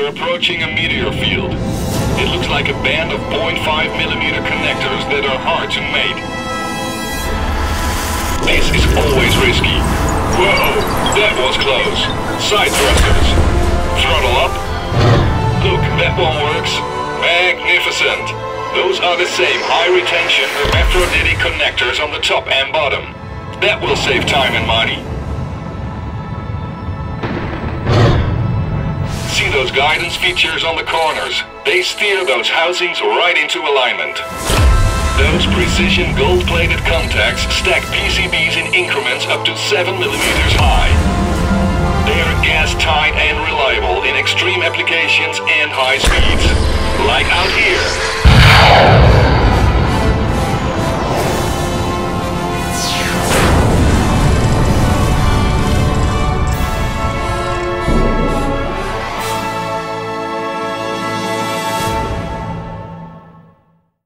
We're approaching a meteor field. It looks like a band of 0.5mm connectors that are hard to mate. This is always risky. Whoa, that was close. Side thrusters. Throttle up. Look, that one works. Magnificent. Those are the same high-retention Hermaphroditic connectors on the top and bottom. That will save time and money. See those guidance features on the corners? They steer those housings right into alignment. Those precision gold-plated contacts stack PCBs in increments up to 7mm high. They are gas-tight and reliable in extreme applications and high speeds. Like out here.